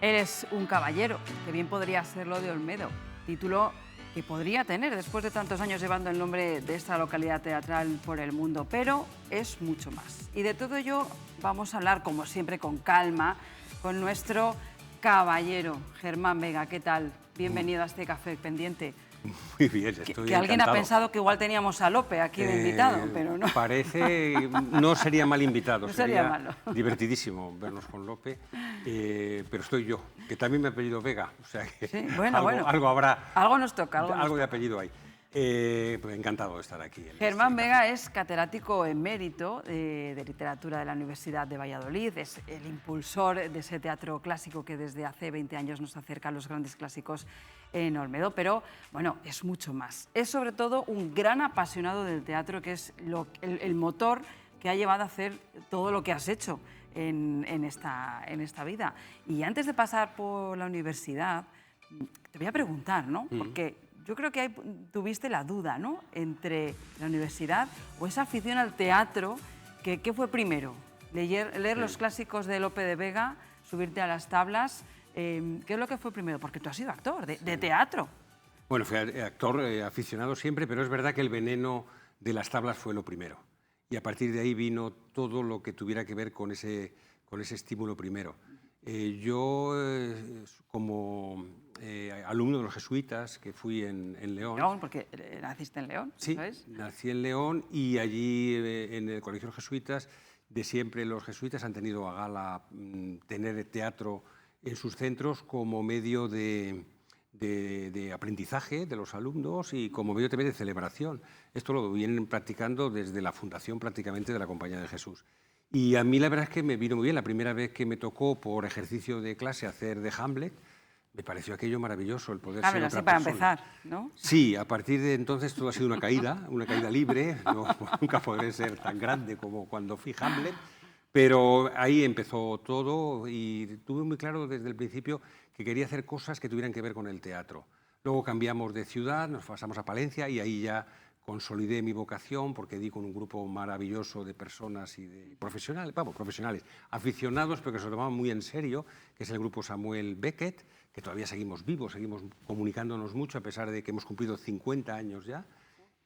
Él es un caballero, que bien podría serlo de Olmedo, título que podría tener después de tantos años llevando el nombre de esta localidad teatral por el mundo, pero es mucho más. Y de todo ello vamos a hablar, como siempre, con calma, con nuestro caballero, Germán Vega. ¿Qué tal? Bienvenido a este Café Pendiente. Muy bien, estoy encantado. Que alguien ha pensado que igual teníamos a Lope aquí de invitado, pero no. Parece, no sería mal invitado, No sería malo. Divertidísimo vernos con Lope, pero estoy yo, que también me he apellido Vega, o sea que sí, bueno, algo habrá. Algo nos toca. Algo de apellido hay. Pues encantado de estar aquí. Germán Vega es catedrático emérito de literatura de la Universidad de Valladolid, es el impulsor de ese teatro clásico que desde hace 20 años nos acerca a los grandes clásicos en Olmedo, pero bueno, es mucho más. Es sobre todo un gran apasionado del teatro, que es el motor que ha llevado a hacer todo lo que has hecho en esta vida. Y antes de pasar por la universidad, te voy a preguntar, ¿no? Porque yo creo que ahí tuviste la duda, ¿no?, entre la universidad o esa afición al teatro. ¿Qué fue primero? ¿Leer los clásicos de Lope de Vega, subirte a las tablas? ¿Qué es lo que fue primero? Porque tú has sido actor de teatro. Bueno, fui actor aficionado siempre, pero es verdad que el veneno de las tablas fue lo primero. Y a partir de ahí vino todo lo que tuviera que ver con ese estímulo primero. Yo, como alumno de los jesuitas, que fui en León. León, porque naciste en León, sí, ¿sabes? Nací en León y allí en el colegio de los jesuitas, de siempre los jesuitas han tenido a gala tener teatro en sus centros como medio de aprendizaje de los alumnos y como medio también de celebración. Esto lo vienen practicando desde la fundación prácticamente de la Compañía de Jesús. Y a mí la verdad es que me vino muy bien. La primera vez que me tocó por ejercicio de clase hacer de Hamlet, me pareció aquello maravilloso, el poder ser otra para persona. empezar, ¿no? Sí, a partir de entonces todo ha sido una caída libre. No, nunca podré ser tan grande como cuando fui Hamlet, pero ahí empezó todo y tuve muy claro desde el principio que quería hacer cosas que tuvieran que ver con el teatro. Luego cambiamos de ciudad, nos pasamos a Palencia y ahí ya consolidé mi vocación porque di con un grupo maravilloso de personas y de profesionales, aficionados, pero que se lo tomaban muy en serio, que es el grupo Samuel Beckett, que todavía seguimos vivos, seguimos comunicándonos mucho a pesar de que hemos cumplido 50 años ya.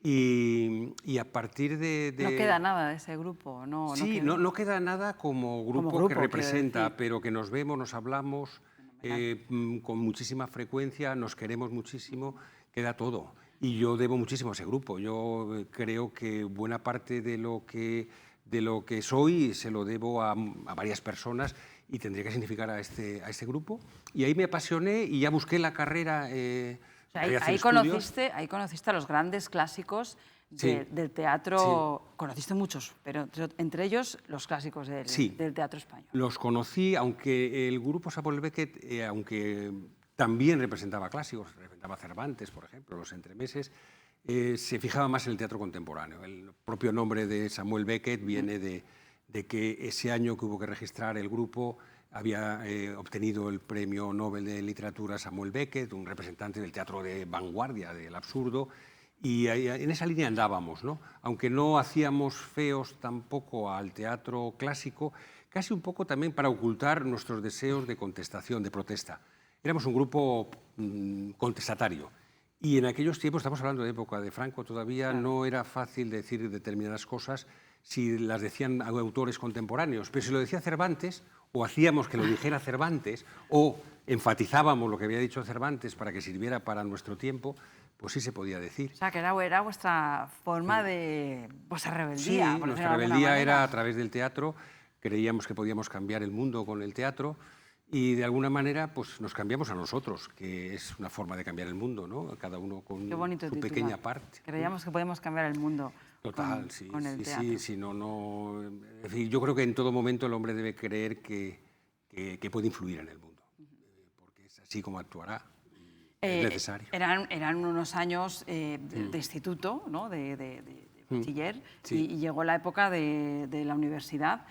Y a partir de... No queda nada de ese grupo, ¿no? Sí, no queda nada como grupo que representa, pero que nos vemos, nos hablamos con muchísima frecuencia, nos queremos muchísimo, queda todo. Y yo debo muchísimo a ese grupo. Yo creo que buena parte de lo que soy se lo debo a varias personas y tendría que significar a este grupo. Y ahí me apasioné y ya busqué la carrera. Ahí conociste a los grandes clásicos del teatro. Sí. Conociste muchos, pero entre ellos los clásicos del teatro español. Los conocí, aunque el grupo Samuel Beckett, aunque también representaba clásicos, representaba Cervantes, por ejemplo, los entremeses, se fijaba más en el teatro contemporáneo. El propio nombre de Samuel Beckett viene de que ese año que hubo que registrar el grupo había obtenido el premio Nobel de Literatura Samuel Beckett, un representante del teatro de vanguardia, del absurdo, y en esa línea andábamos, ¿no? Aunque no hacíamos feos tampoco al teatro clásico, casi un poco también para ocultar nuestros deseos de contestación, de protesta. Éramos un grupo contestatario. Y en aquellos tiempos, estamos hablando de época de Franco, todavía no era fácil decir determinadas cosas si las decían autores contemporáneos. Pero si lo decía Cervantes, o hacíamos que lo dijera Cervantes, o enfatizábamos lo que había dicho Cervantes para que sirviera para nuestro tiempo, pues sí se podía decir. O sea, que era vuestra forma de vuestra rebeldía. Sí, nuestra rebeldía era a través del teatro. Creíamos que podíamos cambiar el mundo con el teatro. Y de alguna manera pues nos cambiamos a nosotros, que es una forma de cambiar el mundo, ¿no? Cada uno con su pequeña parte. Creíamos que podíamos cambiar el mundo. Total, con el teatro. Sí, en fin, yo creo que en todo momento el hombre debe creer que puede influir en el mundo, porque es así como actuará. Es necesario. Eran unos años de instituto, ¿no? de bachiller, y llegó la época de la universidad.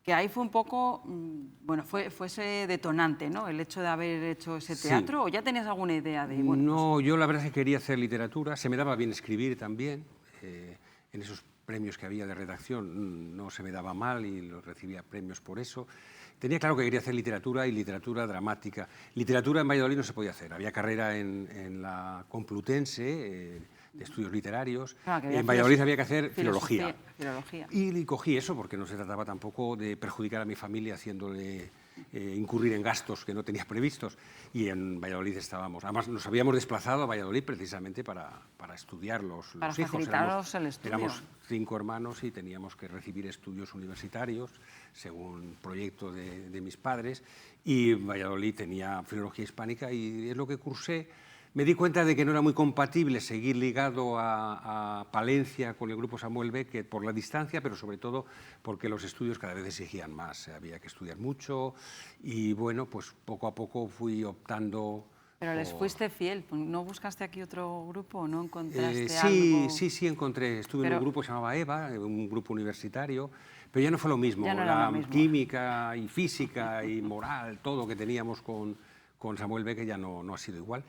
Que ahí fue un poco, bueno, fue ese detonante, ¿no? El hecho de haber hecho ese teatro, ¿o ya tenías alguna idea de...? Bueno, no, yo la verdad es que quería hacer literatura, se me daba bien escribir también. En esos premios que había de redacción no se me daba mal y recibía premios por eso. Tenía claro que quería hacer literatura y literatura dramática. Literatura en Valladolid no se podía hacer. Había carrera en la Complutense de estudios literarios. Claro, En Valladolid había que hacer filología. Y cogí eso porque no se trataba tampoco de perjudicar a mi familia haciéndole incurrir en gastos que no tenía previstos. Y en Valladolid estábamos. Además, nos habíamos desplazado a Valladolid precisamente para estudiar los hijos. Para facilitaros el estudio. Éramos 5 hermanos y teníamos que recibir estudios universitarios según proyecto de mis padres. Y Valladolid tenía filología hispánica y es lo que cursé. Me di cuenta de que no era muy compatible seguir ligado a Palencia con el Grupo Samuel Beckett por la distancia, pero sobre todo porque los estudios cada vez exigían más. Había que estudiar mucho y bueno, pues poco a poco fui optando. Pero les fuiste fiel, ¿no buscaste aquí otro grupo o no encontraste sí, algo? Sí, encontré. Estuve en un grupo que se llamaba EVA, un grupo universitario, pero ya no fue lo mismo. Ya no era la lo mismo. Química y física y moral, todo que teníamos con Samuel Beckett ya no ha sido igual.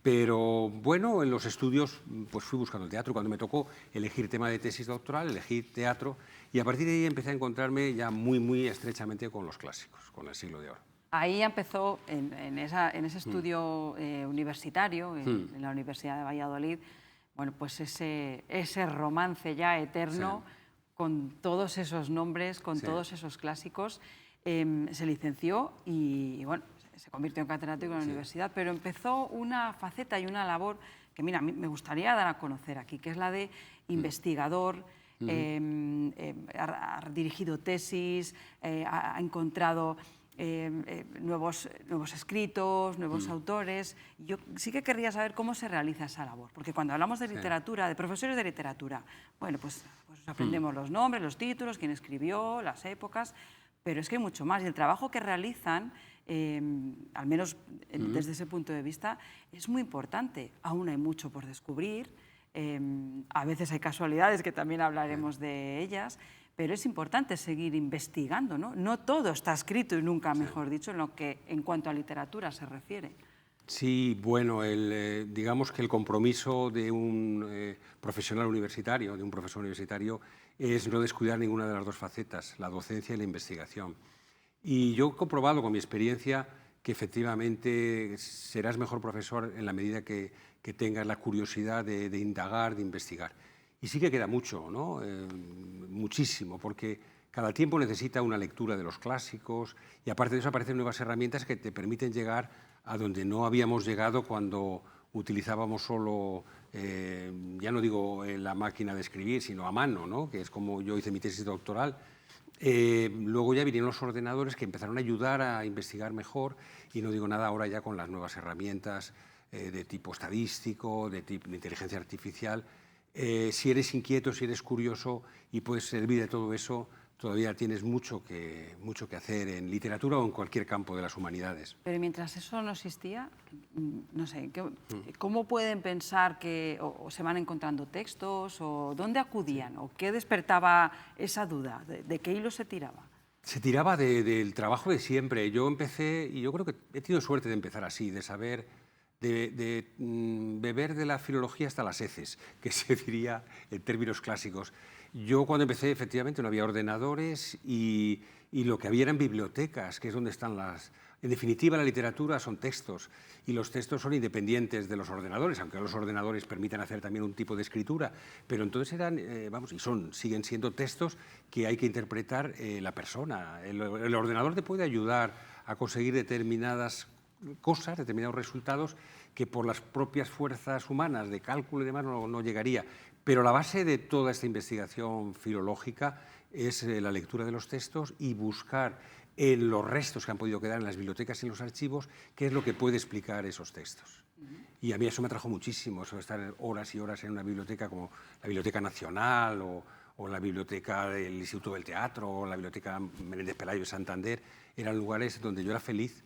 Pero bueno, en los estudios pues fui buscando el teatro. Cuando me tocó elegir tema de tesis doctoral, elegí teatro y a partir de ahí empecé a encontrarme ya muy estrechamente con los clásicos, con el siglo de oro. Ahí empezó, en ese estudio universitario, en la Universidad de Valladolid, bueno, pues ese romance ya eterno con todos esos nombres, con todos esos clásicos. Se licenció y bueno, se convirtió en catedrático en la universidad, pero empezó una faceta y una labor que, mira, a mí me gustaría dar a conocer aquí, que es la de investigador. Ha dirigido tesis, ha encontrado nuevos escritos, nuevos autores. Yo sí que querría saber cómo se realiza esa labor, porque cuando hablamos de literatura, de profesores de literatura, bueno, pues aprendemos los nombres, los títulos, quién escribió, las épocas, pero es que hay mucho más. Y el trabajo que realizan, al menos desde ese punto de vista, es muy importante. Aún hay mucho por descubrir. A veces hay casualidades, que también hablaremos de ellas, pero es importante seguir investigando, ¿no? No todo está escrito y nunca, mejor dicho, en cuanto a literatura se refiere. Sí, bueno, digamos que el compromiso de un profesional universitario, de un profesor universitario, es no descuidar ninguna de las dos facetas, la docencia y la investigación. Y yo he comprobado con mi experiencia que efectivamente serás mejor profesor en la medida que tengas la curiosidad de indagar, de investigar. Y sí que queda mucho, ¿no? Muchísimo, porque cada tiempo necesita una lectura de los clásicos y aparte de eso aparecen nuevas herramientas que te permiten llegar a donde no habíamos llegado cuando utilizábamos solo, ya no digo la máquina de escribir, sino a mano, ¿no? Que es como yo hice mi tesis doctoral. Luego ya vinieron los ordenadores que empezaron a ayudar a investigar mejor y no digo nada ahora ya con las nuevas herramientas de tipo estadístico, de inteligencia artificial. Si eres inquieto, si eres curioso y puedes servir de todo eso, todavía tienes mucho que hacer en literatura o en cualquier campo de las humanidades. Pero mientras eso no existía, no sé, ¿cómo pueden pensar que o se van encontrando textos o dónde acudían o qué despertaba esa duda? ¿De qué hilo se tiraba? Se tiraba del trabajo de siempre. Yo empecé, y yo creo que he tenido suerte de empezar así, de saber, de beber de la filología hasta las heces, que se diría en términos clásicos. Yo cuando empecé, efectivamente, no había ordenadores y lo que había eran bibliotecas, que es donde están las... En definitiva, la literatura son textos y los textos son independientes de los ordenadores, aunque los ordenadores permitan hacer también un tipo de escritura, pero entonces eran, siguen siendo textos que hay que interpretar la persona. El ordenador te puede ayudar a conseguir determinadas cosas, determinados resultados que por las propias fuerzas humanas de cálculo y demás no llegaría. Pero la base de toda esta investigación filológica es la lectura de los textos y buscar en los restos que han podido quedar en las bibliotecas y en los archivos qué es lo que puede explicar esos textos. Y a mí eso me atrajo muchísimo, eso de estar horas y horas en una biblioteca como la Biblioteca Nacional o la Biblioteca del Instituto del Teatro o la Biblioteca Menéndez Pelayo de Santander. Eran lugares donde yo era feliz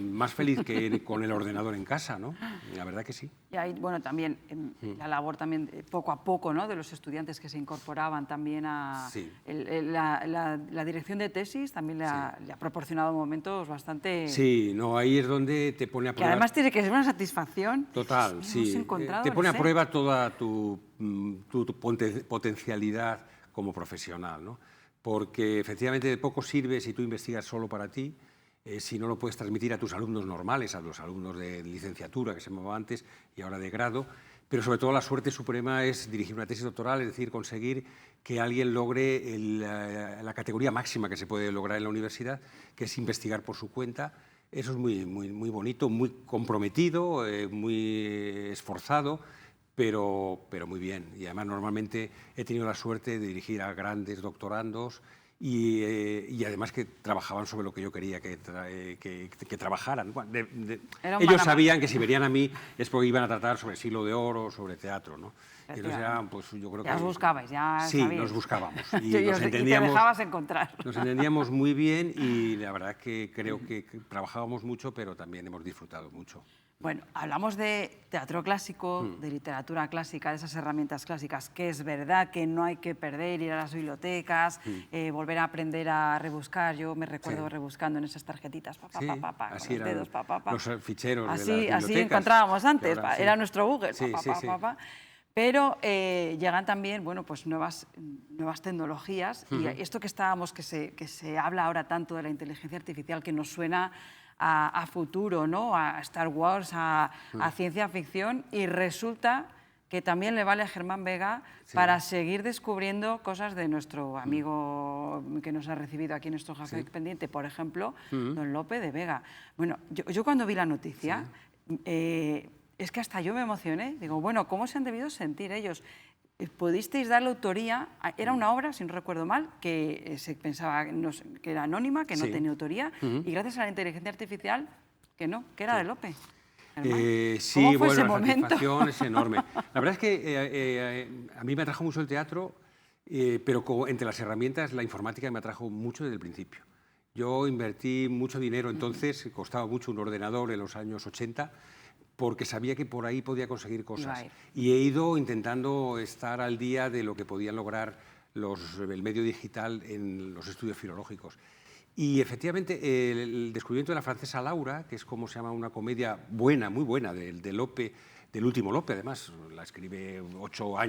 más feliz que con el ordenador en casa, ¿no? La verdad que sí. Y ahí, bueno, también la labor también poco a poco, ¿no?, de los estudiantes que se incorporaban también a Sí. la dirección de tesis, también le ha proporcionado momentos bastante... Sí, no, ahí es donde te pone a Que prueba... además tiene que ser una satisfacción. Total, Hemos sí. encontrado, Te pone no a sé. prueba toda tu potencialidad como profesional, ¿no? Porque efectivamente de poco sirve si tú investigas solo para ti, si no lo puedes transmitir a tus alumnos normales, a los alumnos de licenciatura, que se llamaba antes, y ahora de grado, pero sobre todo la suerte suprema es dirigir una tesis doctoral, es decir, conseguir que alguien logre la categoría máxima que se puede lograr en la universidad, que es investigar por su cuenta. Eso es muy, muy, muy bonito, muy comprometido, muy esforzado, pero muy bien. Y además normalmente he tenido la suerte de dirigir a grandes doctorandos y además que trabajaban sobre lo que yo quería que trabajaran. Ellos sabían que si venían a mí es porque iban a tratar sobre Siglo de Oro, sobre teatro, ¿no? Entonces pues yo creo que... Ya os buscabais, ya sí, sabíais. nos buscábamos. Y te dejabas encontrar. Nos entendíamos muy bien y la verdad que creo que trabajábamos mucho, pero también hemos disfrutado mucho. Bueno, hablamos de teatro clásico, de literatura clásica, de esas herramientas clásicas, que es verdad que no hay que perder, ir a las bibliotecas, volver a aprender a rebuscar. Yo me recuerdo rebuscando en esas tarjetitas, así con los dedos, los ficheros de las así bibliotecas. encontrábamos antes, Ahora, era nuestro Google, Sí. Pero llegan también, bueno, pues nuevas tecnologías y esto que se habla ahora tanto de la inteligencia artificial, que nos suena a futuro, ¿no?, a Star Wars, a ciencia ficción, y resulta que también le vale a Germán Vega para seguir descubriendo cosas de nuestro amigo que nos ha recibido aquí en nuestro Café Pendiente, por ejemplo, don Lope de Vega. Bueno, yo cuando vi la noticia, es que hasta yo me emocioné. Digo, bueno, ¿cómo se han debido sentir ellos? Pudisteis dar la autoría, era una obra, si no recuerdo mal, que se pensaba que era anónima, que no tenía autoría, y gracias a la inteligencia artificial, que era de Lope. Sí, ¿Cómo fue ese la momento? satisfacción es enorme. La verdad es que a mí me atrajo mucho el teatro, pero entre las herramientas la informática me atrajo mucho desde el principio. Yo invertí mucho dinero, entonces costaba mucho un ordenador en los años 80, porque sabía que por ahí podía conseguir cosas. Y he ido intentando estar al día de lo que podían lograr el medio digital en los estudios filológicos. Y efectivamente, el descubrimiento de la francesa Laura, que es como se llama una comedia buena, muy buena, de Lope, del último Lope, además, la escribe 8 o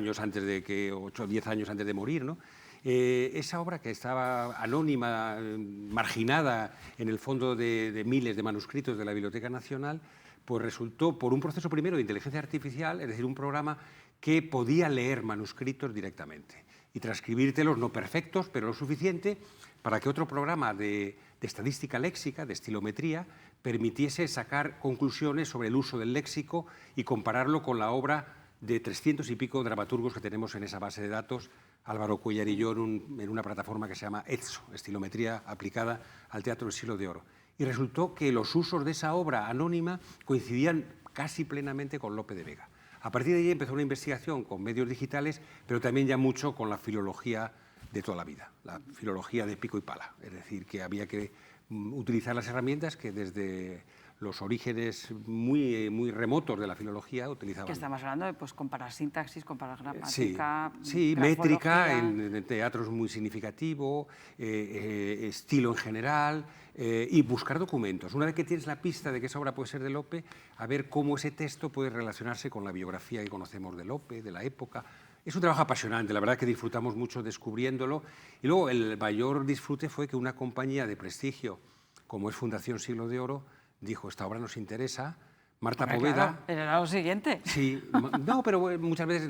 10 años antes de morir, ¿no? Esa obra que estaba anónima, marginada en el fondo de miles de manuscritos de la Biblioteca Nacional, pues resultó por un proceso primero de inteligencia artificial, es decir, un programa que podía leer manuscritos directamente y transcribírtelos, no perfectos, pero lo suficiente para que otro programa de estadística léxica, de estilometría, permitiese sacar conclusiones sobre el uso del léxico y compararlo con la obra de 300 y pico dramaturgos que tenemos en esa base de datos, Álvaro Cuéllar y yo, en una plataforma que se llama ETSO, Estilometría aplicada al teatro del Siglo de Oro. Y resultó que los usos de esa obra anónima coincidían casi plenamente con Lope de Vega. A partir de ahí empezó una investigación con medios digitales, pero también ya mucho con la filología de toda la vida, la filología de pico y pala. Es decir, que había que utilizar las herramientas que desde los orígenes muy remotos de la filología utilizaban. Que estamos hablando de comparar sintaxis, comparar gramática, sí, métrica en teatro es muy significativo, estilo en general, y buscar documentos. Una vez que tienes la pista de que esa obra puede ser de Lope, a ver cómo ese texto puede relacionarse con la biografía que conocemos de Lope, de la época. Es un trabajo apasionante, la verdad que disfrutamos mucho descubriéndolo. Y luego el mayor disfrute fue que una compañía de prestigio, como es Fundación Siglo de Oro, dijo, esta obra nos interesa. Marta Poveda... Claro, era lo siguiente. Sí, no, pero muchas veces,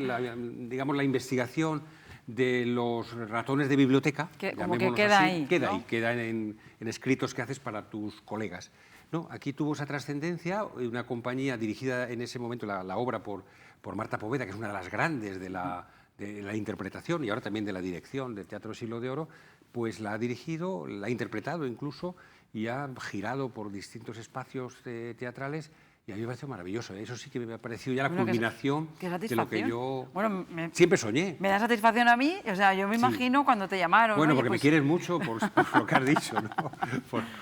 digamos, la investigación de los ratones de biblioteca, como que queda así, ahí, queda ¿no? ahí, queda en escritos que haces para tus colegas. No, aquí tuvo esa trascendencia, una compañía dirigida en ese momento, la obra por Marta Poveda, que es una de las grandes de la interpretación y ahora también de la dirección del Teatro Siglo de Oro, pues la ha dirigido, la ha interpretado incluso y ha girado por distintos espacios teatrales Y a mí me pareció maravilloso. Eso sí que me ha parecido ya la Bueno, culminación qué de lo que yo bueno, siempre soñé. me da satisfacción a mí, o sea, yo me imagino cuando te llamaron. Bueno, oye, porque me pues, quieres mucho por lo que has dicho, ¿no?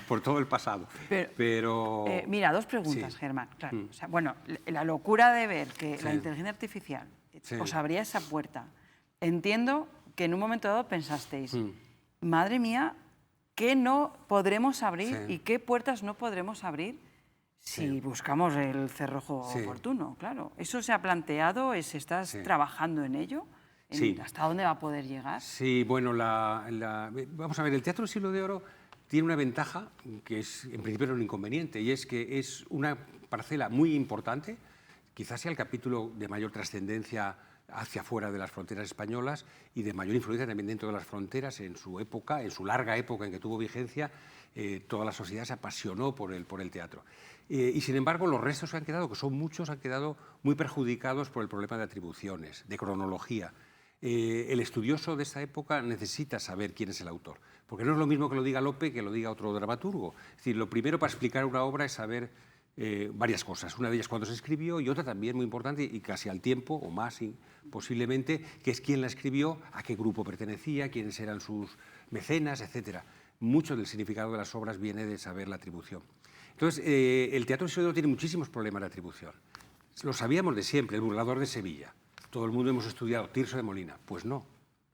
por todo el pasado. Pero mira, dos preguntas, sí. Germán. Claro, o sea, bueno, la locura de ver que Sí. la inteligencia artificial Sí. os abría esa puerta. Entiendo que en un momento dado pensasteis, madre mía, ¿qué no podremos abrir Sí. y qué puertas no podremos abrir si buscamos el cerrojo Sí. oportuno? Claro, ¿eso se ha planteado? ¿Estás Sí. trabajando en ello? Sí. ¿Hasta dónde va a poder llegar? Sí, bueno, vamos a ver, el Teatro del Siglo de Oro tiene una ventaja que es, en principio, no un inconveniente, y es que es una parcela muy importante, quizás sea el capítulo de mayor trascendencia hacia fuera de las fronteras españolas y de mayor influencia también dentro de las fronteras en su época, en su larga época en que tuvo vigencia. Toda la sociedad se apasionó por el teatro. Y sin embargo, los restos que han quedado, que son muchos, han quedado muy perjudicados por el problema de atribuciones, de cronología. El estudioso de esta época necesita saber quién es el autor, porque no es lo mismo que lo diga Lope que lo diga otro dramaturgo. Es decir, lo primero para explicar una obra es saber varias cosas. Una de ellas cuándo se escribió y otra también muy importante y casi al tiempo o más posiblemente, que es quién la escribió, a qué grupo pertenecía, quiénes eran sus mecenas, etc. Mucho del significado de las obras viene de saber la atribución. Entonces, el Teatro del Siglo de Oro tiene muchísimos problemas de atribución. Lo sabíamos de siempre, el burlador de Sevilla. Todo el mundo hemos estudiado Tirso de Molina. Pues no,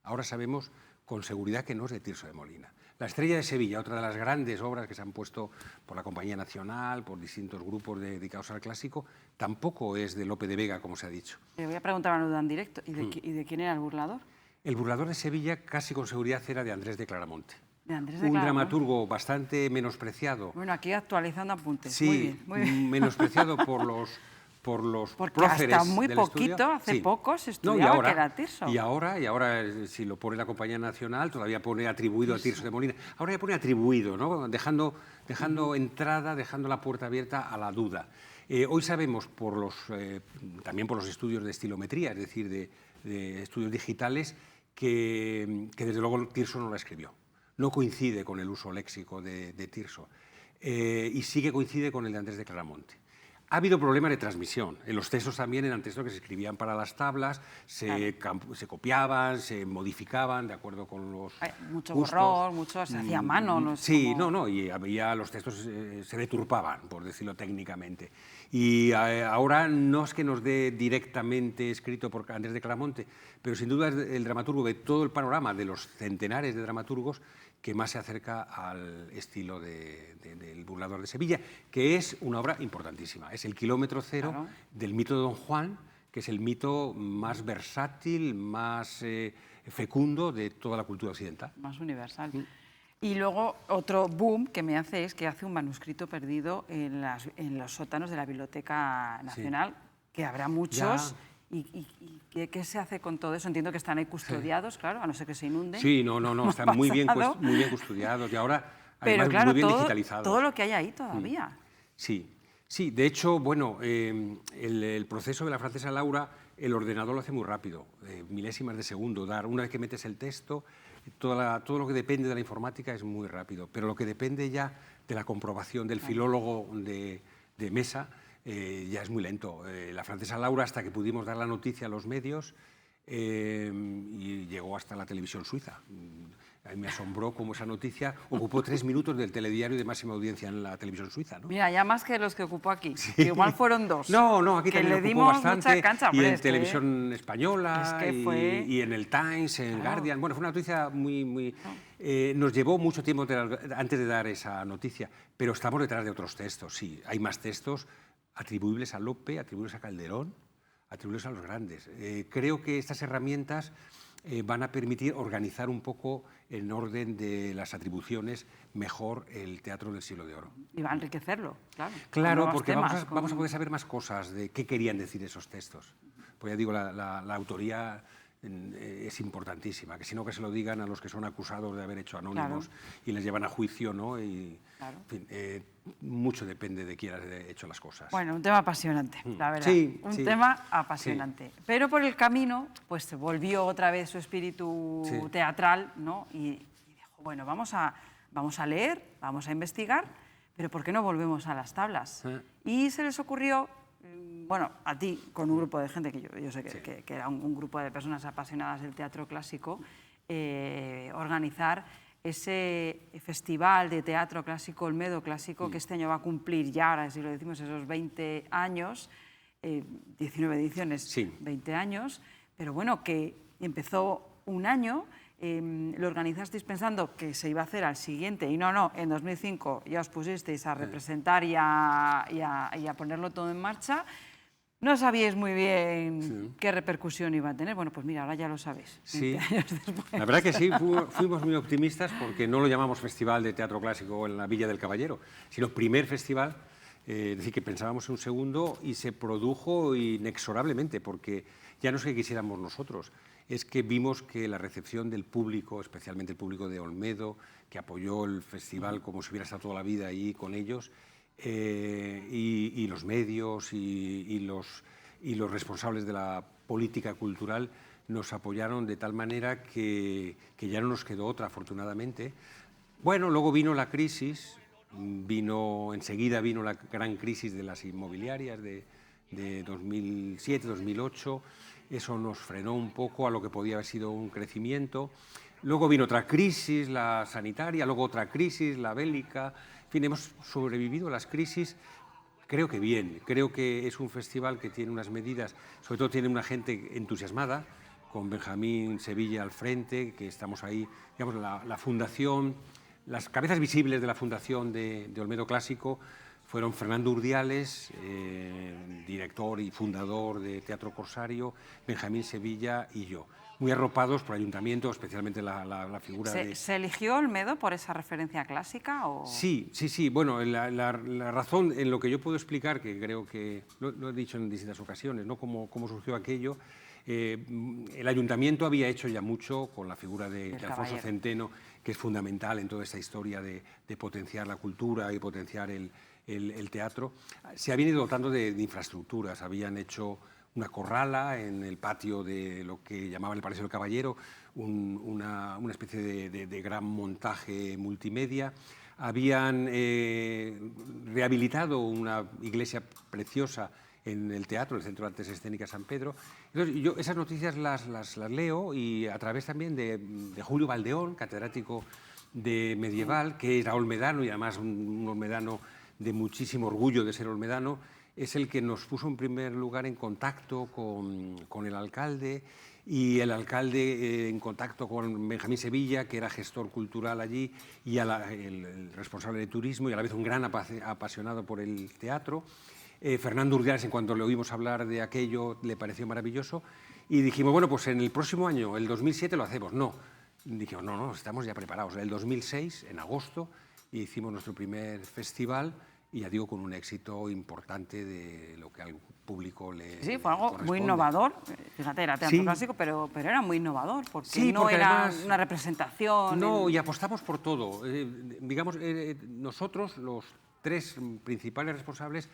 ahora sabemos con seguridad que no es de Tirso de Molina. La Estrella de Sevilla, otra de las grandes obras que se han puesto por la Compañía Nacional, por distintos grupos dedicados al clásico, tampoco es de Lope de Vega, como se ha dicho. Le voy a preguntar a Nudo en directo, ¿y de quién era el burlador? El burlador de Sevilla casi con seguridad era de Andrés de Claramonte. De Andrés de Un Claramonte. dramaturgo bastante menospreciado. Bueno, aquí actualizando apuntes. Sí, Muy bien, muy bien. menospreciado por los Porque próceres hasta muy del poquito, estudio. hace Sí. poco, se No, estudiaba que era Tirso. Y ahora, si lo pone la Compañía Nacional, todavía pone atribuido a Tirso de Molina. Ahora ya pone atribuido, ¿no? Dejando entrada, dejando la puerta abierta a la duda. Hoy sabemos, también por los estudios de estilometría, es decir, de estudios digitales, que desde luego Tirso no la escribió. No coincide con el uso léxico de Tirso. Y sí que coincide con el de Andrés de Claramonte. Ha habido problemas de transmisión. En los textos también eran textos que se escribían para las tablas, se copiaban, se modificaban de acuerdo con los mucho gustos. borrón, mucho se hacía a mano. No Sí, y había los textos se deturpaban, por decirlo técnicamente. Y ahora no es que nos dé directamente escrito por Andrés de Claramonte, pero sin duda es el dramaturgo de todo el panorama de los centenares de dramaturgos que más se acerca al estilo del burlador de Sevilla, que es una obra importantísima. Es el kilómetro cero del mito de Don Juan, que es el mito más versátil, más fecundo de toda la cultura occidental. Más universal. Y luego otro boom que me hace es que hace un manuscrito perdido en los sótanos de la Biblioteca Nacional, que habrá muchos. ¿Y qué se hace con todo eso? Entiendo que están ahí custodiados, claro, a no ser que se inunden. Sí, no, están muy bien custodiados y ahora pero además claro, muy bien digitalizados. todo lo que hay ahí todavía. Sí, de hecho, bueno, el proceso de la francesa Laura, el ordenador lo hace muy rápido, milésimas de segundo. Una vez que metes el texto, todo lo que depende de la informática es muy rápido, pero lo que depende ya de la comprobación del filólogo de mesa, ya es muy lento. La francesa Laura, hasta que pudimos dar la noticia a los medios, y llegó hasta la televisión suiza. A mí me asombró cómo esa noticia ocupó 3 minutos del telediario de máxima audiencia en la televisión suiza, ¿no? Mira, ya más que los que ocupó aquí, que igual fueron 2. No, aquí que también le ocupó dimos bastante, mucha cancha, y en es televisión española, es que fue... y en el Times, en Guardian. Bueno, fue una noticia muy... nos llevó mucho tiempo antes de dar esa noticia, pero estamos detrás de otros textos, sí. Hay más textos atribuibles a Lope, atribuibles a Calderón, atribuibles a los grandes. Creo que estas herramientas van a permitir organizar un poco en orden de las atribuciones mejor el Teatro del Siglo de Oro. Y va a enriquecerlo, claro. Claro, porque vamos a poder saber más cosas de qué querían decir esos textos. Pues ya digo, la autoría es importantísima, que si no que se lo digan a los que son acusados de haber hecho anónimos y les llevan a juicio, ¿no? Y, en fin, mucho depende de quién haya hecho las cosas. Bueno, un tema apasionante, la verdad. Un tema apasionante. Sí. Pero por el camino, pues se volvió otra vez su espíritu teatral, ¿no? Y dijo, bueno, vamos a leer, vamos a investigar, pero ¿por qué no volvemos a las tablas? Y se les ocurrió, bueno, a ti, con un grupo de gente, que yo sé que era un grupo de personas apasionadas del teatro clásico, organizar ese festival de teatro clásico, Olmedo Clásico, que este año va a cumplir ya, ahora si lo decimos, esos 20 años, 19 ediciones, 20 años, pero bueno, que empezó un año. Lo organizasteis pensando que se iba a hacer al siguiente y no, en 2005 ya os pusisteis a representar y a ponerlo todo en marcha. No sabíais muy bien qué repercusión iba a tener. Bueno, pues mira, ahora ya lo sabéis. Sí, la verdad que sí, fuimos muy optimistas porque no lo llamamos Festival de Teatro Clásico en la Villa del Caballero, sino primer festival, es decir, que pensábamos en un segundo y se produjo inexorablemente, porque ya no es que quisiéramos nosotros, es que vimos que la recepción del público, especialmente el público de Olmedo, que apoyó el festival como si hubiera estado toda la vida ahí con ellos, y los medios y los responsables de la política cultural nos apoyaron de tal manera que ya no nos quedó otra, afortunadamente. Bueno, luego vino la crisis, enseguida vino la gran crisis de las inmobiliarias de 2007, 2008, eso nos frenó un poco a lo que podía haber sido un crecimiento. Luego vino otra crisis, la sanitaria, luego otra crisis, la bélica. En fin, hemos sobrevivido a las crisis, creo que bien. Creo que es un festival que tiene unas medidas, sobre todo tiene una gente entusiasmada, con Benjamín Sevilla al frente, que estamos ahí, digamos, la fundación, las cabezas visibles de la fundación de Olmedo Clásico fueron Fernando Urdiales, director y fundador de Teatro Corsario, Benjamín Sevilla y yo. Muy arropados por el ayuntamiento, especialmente la figura de... ¿Se eligió Olmedo por esa referencia clásica? ¿O? Sí. Bueno, la razón en lo que yo puedo explicar, que creo que lo he dicho en distintas ocasiones, ¿no? Cómo surgió aquello. El ayuntamiento había hecho ya mucho con la figura de Alfonso Centeno, que es fundamental en toda esta historia de potenciar la cultura y potenciar el teatro. Se habían ido dotando de infraestructuras, habían hecho una corrala en el patio de lo que llamaban el Palacio del Caballero, una especie de gran montaje multimedia. Habían rehabilitado una iglesia preciosa en el teatro, el Centro de Artes Escénicas San Pedro. Entonces, yo esas noticias las leo y a través también de Julio Valdeón, catedrático de medieval, que era olmedano y además un olmedano de muchísimo orgullo de ser olmedano, es el que nos puso en primer lugar en contacto con el alcalde y el alcalde en contacto con Benjamín Sevilla, que era gestor cultural allí y el responsable de turismo y a la vez un gran apasionado por el teatro. Fernando Urdiales, en cuanto le oímos hablar de aquello, le pareció maravilloso y dijimos, bueno, pues en el próximo año, el 2007, lo hacemos. No, dijimos, no, estamos ya preparados. En el 2006, en agosto, hicimos nuestro primer festival y ya digo, con un éxito importante de lo que al público le Sí, fue algo muy innovador. Fíjate, era teatro clásico, pero era muy innovador, porque no era además, una representación. No, y apostamos por todo. Digamos, nosotros, los tres principales responsables,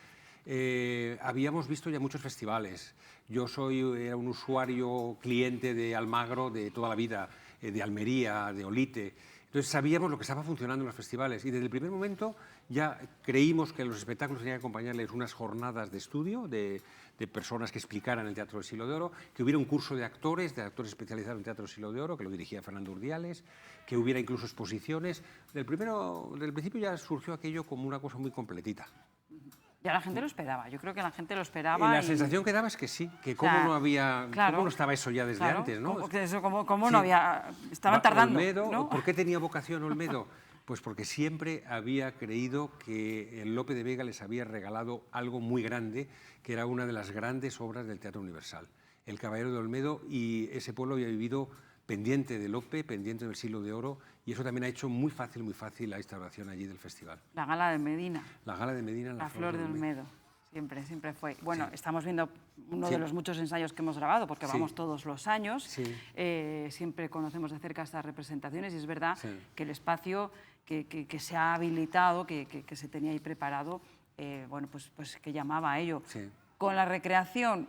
habíamos visto ya muchos festivales. Yo era un usuario cliente de Almagro de toda la vida, de Almería, de Olite. Entonces sabíamos lo que estaba funcionando en los festivales y desde el primer momento ya creímos que los espectáculos tenían que acompañarles unas jornadas de estudio de personas que explicaran el Teatro del Siglo de Oro, que hubiera un curso de actores especializados en Teatro del Siglo de Oro, que lo dirigía Fernando Urdiales, que hubiera incluso exposiciones. Del principio ya surgió aquello como una cosa muy completita. Ya la gente lo esperaba, yo creo que la gente lo esperaba. La sensación que daba es que sí, que cómo no había, cómo no estaba eso ya desde antes, ¿no? ¿Cómo no había? Estaban tardando. Olmedo, ¿no? ¿Por qué tenía vocación Olmedo? Pues porque siempre había creído que el Lope de Vega les había regalado algo muy grande, que era una de las grandes obras del Teatro Universal, El Caballero de Olmedo, y ese pueblo había vivido pendiente de Lope, pendiente del Siglo de Oro, y eso también ha hecho muy fácil la instauración allí del festival. La Gala de Medina. La Gala de Medina. La Flor de Olmedo. Siempre fue. Bueno, estamos viendo uno de los muchos ensayos que hemos grabado, porque vamos todos los años. Siempre conocemos de cerca estas representaciones y es verdad que el espacio que se ha habilitado, que se tenía ahí preparado, bueno, pues que llamaba a ello. Con la recreación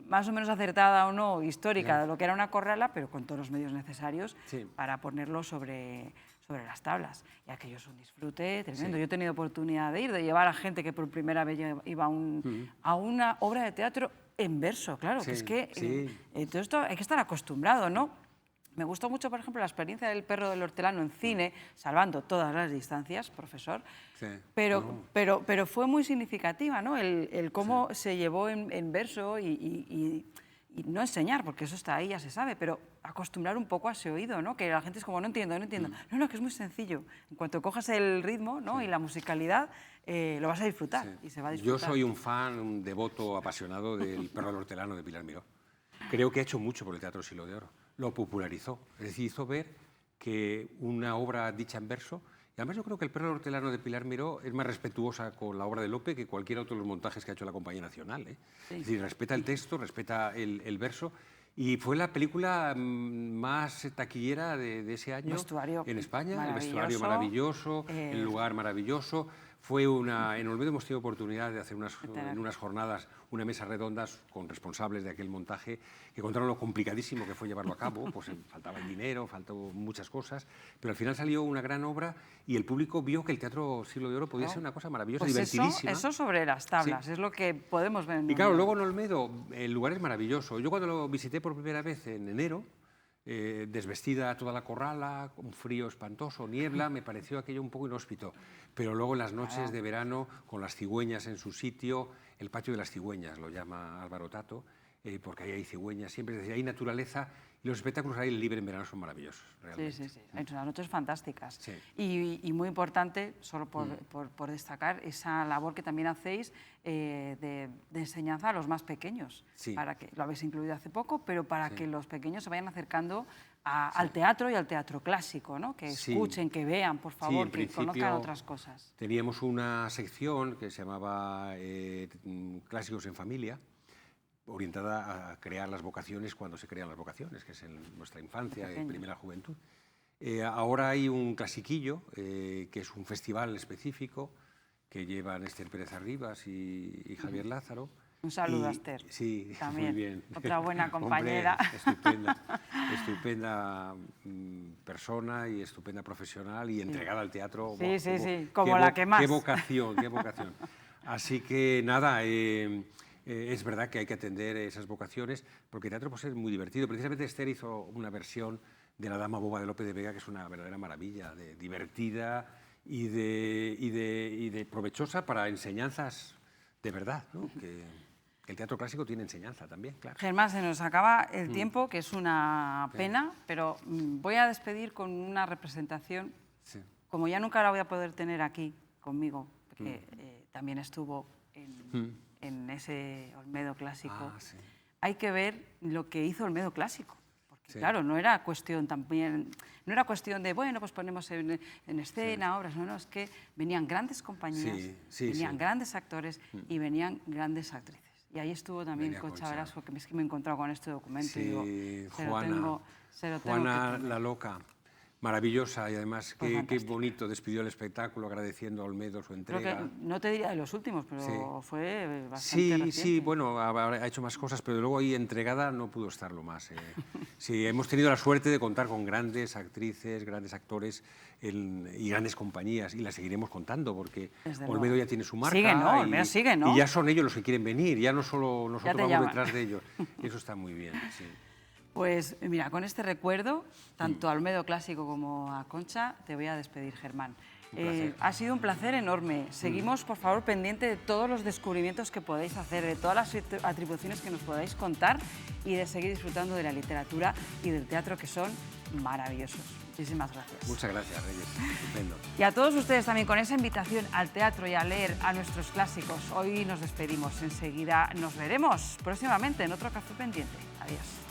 más o menos acertada o no, histórica, de lo que era una corrala, pero con todos los medios necesarios para ponerlo sobre sobre las tablas. Y aquello es un disfrute tremendo. Yo he tenido oportunidad de ir, de llevar a gente que por primera vez iba a una obra de teatro en verso, claro, que es que todo esto hay que estar acostumbrado, ¿no? Me gustó mucho, por ejemplo, la experiencia del Perro del Hortelano en cine, salvando todas las distancias, profesor, pero fue muy significativa, ¿no? El cómo se llevó en verso y no enseñar, porque eso está ahí, ya se sabe, pero acostumbrar un poco a ese oído, ¿no? Que la gente es como, no entiendo. No, que es muy sencillo. En cuanto cojas el ritmo, ¿no? y la musicalidad, lo vas a disfrutar y se va a disfrutar. Yo soy un fan, un devoto apasionado del Perro del Hortelano de Pilar Miró. Creo que ha hecho mucho por el Teatro Siglo de Oro. Lo popularizó, es decir, hizo ver que una obra dicha en verso. Y además yo creo que el Perro del Hortelano de Pilar Miró es más respetuosa con la obra de Lope que cualquier otro de los montajes que ha hecho la Compañía Nacional. Es decir, respeta el texto, respeta el verso. Y fue la película más taquillera de ese año en España. El vestuario maravilloso, el lugar maravilloso. Fue en Olmedo hemos tenido oportunidad de hacer en unas jornadas una mesa redondas con responsables de aquel montaje que contaron lo complicadísimo que fue llevarlo a cabo, pues faltaba el dinero, faltó muchas cosas, pero al final salió una gran obra y el público vio que el Teatro Siglo de Oro podía ser una cosa maravillosa, pues divertidísima. Eso sobre las tablas, es lo que podemos ver en Y claro, luego en Olmedo el lugar es maravilloso. Yo cuando lo visité por primera vez en enero, desvestida toda la corrala, un frío espantoso, niebla, me pareció aquello un poco inhóspito. Pero luego en las noches de verano, con las cigüeñas en su sitio, el patio de las cigüeñas lo llama Álvaro Tato, porque ahí hay cigüeñas siempre, es decir, hay naturaleza y los espectáculos al aire libre en verano son maravillosos, realmente. Sí. Hay unas noches fantásticas. Sí. Y muy importante, solo por destacar, esa labor que también hacéis de enseñanza a los más pequeños. Sí. Para que, lo habéis incluido hace poco, pero para que los pequeños se vayan acercando al teatro y al teatro clásico, ¿no? Que escuchen, que vean, por favor, que conozcan otras cosas. Teníamos una sección que se llamaba Clásicos en Familia, orientada a crear las vocaciones cuando se crean las vocaciones, que es en nuestra infancia, en primera juventud. Ahora hay un clasiquillo, que es un festival específico, que llevan Esther Pérez Arribas y Javier Lázaro. Un saludo a Esther. Sí, también. Muy bien. Otra buena compañera. Hombre, estupenda persona y estupenda profesional y entregada al teatro. Sí, como la que más. Qué vocación. Así que nada, es verdad que hay que atender esas vocaciones, porque el teatro puede ser muy divertido. Precisamente Esther hizo una versión de La Dama Boba de Lope de Vega, que es una verdadera maravilla, divertida y de provechosa para enseñanzas de verdad, ¿no? Que el teatro clásico tiene enseñanza también, claro. Germán, se nos acaba el tiempo, que es una pena, pero voy a despedir con una representación, como ya nunca la voy a poder tener aquí conmigo, porque también estuvo en ese Olmedo clásico. Hay que ver lo que hizo Olmedo clásico. Claro, no era cuestión de, bueno, pues ponemos en escena obras, no, es que venían grandes compañías, venían grandes actores y venían grandes actrices. Y ahí estuvo también Concha Velasco, que es que me he encontrado con este documento y digo, Juana la Loca. Maravillosa y además qué bonito despidió el espectáculo agradeciendo a Olmedo su entrega. Creo que, no te diría de los últimos, pero fue bastante reciente. Sí, bueno, ha hecho más cosas, pero luego ahí entregada no pudo estarlo más. Sí, hemos tenido la suerte de contar con grandes actrices, grandes actores y grandes compañías y las seguiremos contando porque Olmedo ya tiene su marca. Olmedo sigue, ¿no? Y ya son ellos los que quieren venir, ya no solo nosotros vamos detrás de ellos. Eso está muy bien, sí. Pues mira, con este recuerdo, tanto a Olmedo clásico como a Concha, te voy a despedir, Germán. Ha sido un placer enorme. Seguimos, por favor, pendiente de todos los descubrimientos que podáis hacer, de todas las atribuciones que nos podáis contar y de seguir disfrutando de la literatura y del teatro, que son maravillosos. Muchísimas gracias. Muchas gracias, Reyes. Estupendo. Y a todos ustedes también con esa invitación al teatro y a leer a nuestros clásicos. Hoy nos despedimos. Enseguida nos veremos próximamente en otro Café Pendiente. Adiós.